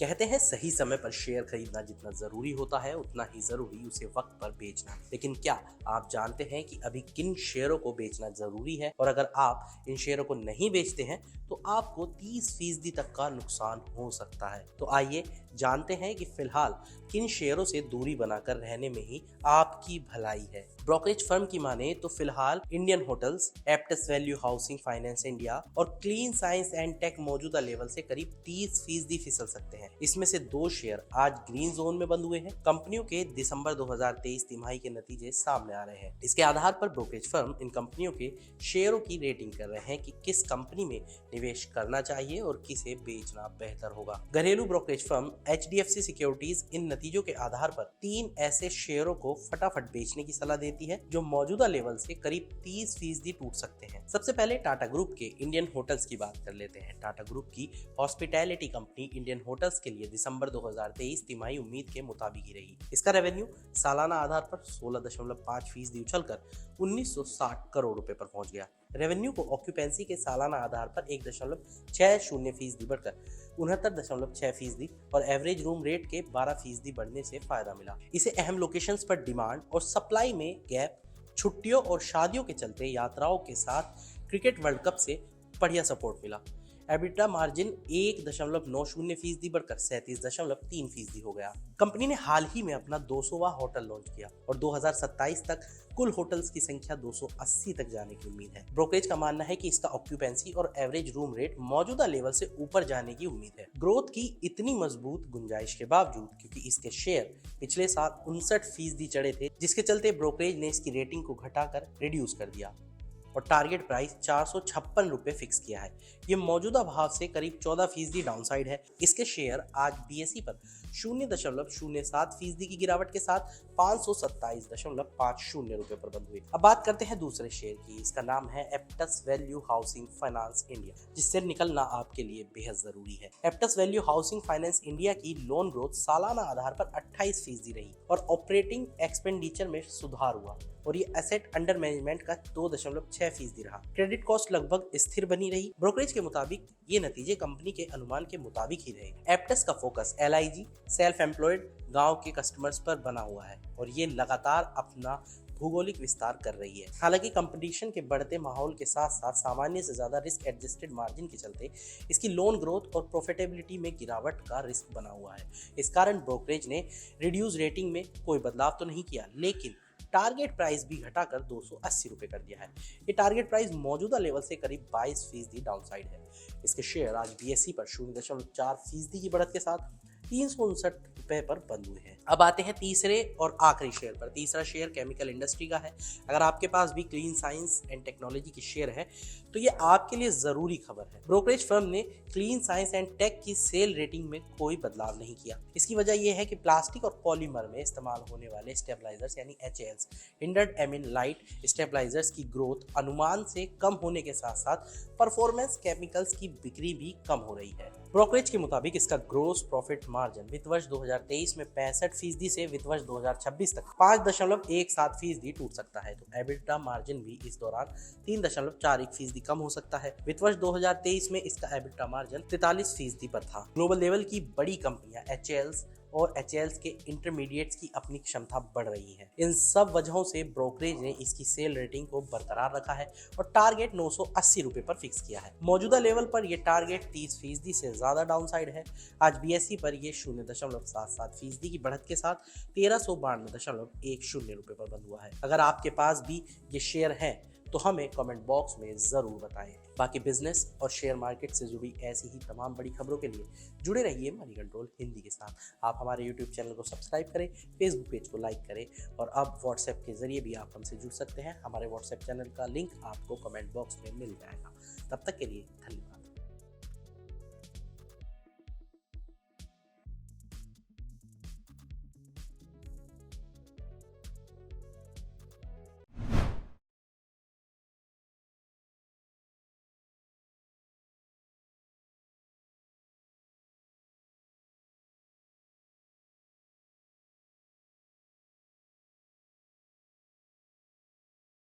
कहते हैं सही समय पर शेयर खरीदना जितना जरूरी होता है उतना ही जरूरी उसे वक्त पर बेचना। लेकिन क्या आप जानते हैं कि अभी किन शेयरों को बेचना जरूरी है, और अगर आप इन शेयरों को नहीं बेचते हैं तो आपको 30% तक का नुकसान हो सकता है। तो आइए जानते हैं कि फिलहाल किन शेयरों से दूरी बनाकर रहने में ही आपकी भलाई है। ब्रोकरेज फर्म की माने तो फिलहाल Indian hotels, Aptus value housing finance India और क्लीन साइंस एंड टेक मौजूदा लेवल से करीब 30% फिसल सकते हैं। इसमें से 2 शेयर आज ग्रीन जोन में बंद हुए हैं। कंपनियों के दिसंबर 2023 तिमाही के नतीजे सामने आ रहे हैं। इसके आधार पर ब्रोकरेज फर्म इन कंपनियों के शेयरों की रेटिंग कर रहे हैं कि किस कंपनी में निवेश करना चाहिए और किसे बेचना बेहतर होगा। घरेलू ब्रोकरेज फर्म HDFC सिक्योरिटीज इन नतीजों के आधार पर 3 ऐसे शेयरों को फटाफट बेचने की सलाह देती है जो मौजूदा लेवल से करीब 30% टूट सकते हैं। सबसे पहले टाटा ग्रुप के इंडियन होटल्स की बात कर लेते हैं। टाटा ग्रुप की हॉस्पिटैलिटी कंपनी इंडियन होटल्स के लिए दिसंबर 2023 तिमाही उम्मीद के मुताबिक ही रही। इसका रेवेन्यू सालाना आधार पर 16.5% उछलकर 1960 करोड़ रुपए पर पहुंच गया। रेवेन्यू को ऑक्यूपेंसी के सालाना आधार पर 1.60% बढ़कर 69.6% और एवरेज रूम रेट के 12% बढ़ने से फायदा मिला। इसे अहम लोकेशंस पर डिमांड और सप्लाई में गैप, छुट्टियों और शादियों के चलते यात्राओं के साथ क्रिकेट वर्ल्ड कप से बढ़िया सपोर्ट मिला। एबिटा मार्जिन 1.90% बढ़कर 37.3% हो गया। कंपनी ने हाल ही में अपना 200वां होटल लॉन्च किया और 2027 तक कुल होटल्स की संख्या 280 तक जाने की उम्मीद है। ब्रोकरेज का मानना है कि इसका ऑक्यूपेंसी और एवरेज रूम रेट मौजूदा लेवल से ऊपर जाने की उम्मीद है। ग्रोथ की इतनी मजबूत गुंजाइश के बावजूद, क्योंकि इसके शेयर पिछले साल 59% चढ़े थे, जिसके चलते ब्रोकरेज ने इसकी रेटिंग को घटाकर रिड्यूस कर दिया और टारगेट प्राइस 456 रुपए फिक्स किया है। ये मौजूदा भाव से करीब 14% डाउनसाइड है। इसके शेयर आज BSE पर 0.07% की गिरावट के साथ 527.50 रुपए पर बंद हुए। अब बात करते हैं दूसरे शेयर की। इसका नाम है Aptus value housing finance India, जिससे निकलना आपके लिए बेहद जरूरी है। Aptus value housing finance India की लोन ग्रोथ सालाना आधार पर 28% रही और ऑपरेटिंग एक्सपेंडिचर में सुधार हुआ और ये एसेट अंडर मैनेजमेंट का 2.6% रहा। क्रेडिट कॉस्ट लगभग स्थिर बनी रही। ब्रोकरेज के मुताबिक ये नतीजे कंपनी के अनुमान के मुताबिक ही रहे। एप्टस का फोकस LIG, सेल्फ एम्प्लॉयड गांव के कस्टमर्स पर बना हुआ है और ये लगातार अपना भौगोलिक विस्तार कर रही है। हालांकि कंपटीशन के बढ़ते माहौल के साथ साथ सामान्य से ज्यादा रिस्क एडजस्टेड मार्जिन के चलते इसकी लोन ग्रोथ और प्रॉफिटेबिलिटी में गिरावट का रिस्क बना हुआ है। इस कारण ब्रोकरेज ने रिड्यूस रेटिंग में कोई बदलाव तो नहीं किया, लेकिन टारगेट प्राइस भी घटाकर 280 रुपए कर दिया है। ये टारगेट प्राइस मौजूदा लेवल से करीब 22% डाउनसाइड है। इसके शेयर आज BSE पर 0.4% की बढ़त के साथ 359 रुपए पर बंद हुए हैं। अब आते हैं तीसरे और आखिरी शेयर पर। तीसरा शेयर केमिकल इंडस्ट्री का है। अगर आपके पास भी क्लीन साइंस एंड टेक्नोलॉजी की शेयर है तो ये आपके लिए जरूरी खबर है। ब्रोकरेज फर्म ने क्लीन साइंस एंड टेक की सेल रेटिंग में कोई बदलाव नहीं किया। इसकी वजह यह है कि प्लास्टिक और पॉलीमर में इस्तेमाल होने वाले स्टेबलाइजर्स यानी HALs, hindered amine light stabilisers की ग्रोथ अनुमान से कम होने के साथ साथ परफॉर्मेंस केमिकल्स की बिक्री भी कम हो रही है। ब्रोकरेज के मुताबिक इसका ग्रोस प्रॉफिट मार्जिन वित्त वर्ष 2023 में 65% से वित्त वर्ष 2026 तक 5.17% टूट सकता है। तो एबिटा मार्जिन भी इस दौरान 3.41% कम हो सकता है। वित्त वर्ष 2023 में इसका एबिटा मार्जिन 43% पर था। ग्लोबल लेवल की बड़ी कंपनियां HALs और HALs के इंटरमीडिएट्स की अपनी क्षमता बढ़ रही है। इन सब वजहों से ब्रोकरेज ने इसकी सेल रेटिंग को बरकरार रखा है और टारगेट 980 रुपए पर फिक्स किया है। मौजूदा लेवल पर यह टारगेट 30% से ज्यादा डाउनसाइड है। आज BSE पर यह 0.77% की बढ़त के साथ 1392.10 रुपए पर बंद हुआ है। अगर आपके पास भी ये शेयर है तो हमें कमेंट बॉक्स में जरूर बताएं। बाकी बिजनेस और शेयर मार्केट से जुड़ी ऐसी ही तमाम बड़ी खबरों के लिए जुड़े रहिए मनी कंट्रोल हिंदी के साथ। आप हमारे YouTube चैनल को सब्सक्राइब करें, Facebook पेज को लाइक करें और अब WhatsApp के जरिए भी आप हमसे जुड़ सकते हैं। हमारे WhatsApp चैनल का लिंक आपको कमेंट बॉक्स में मिल जाएगा। तब तक के लिए धन्यवाद।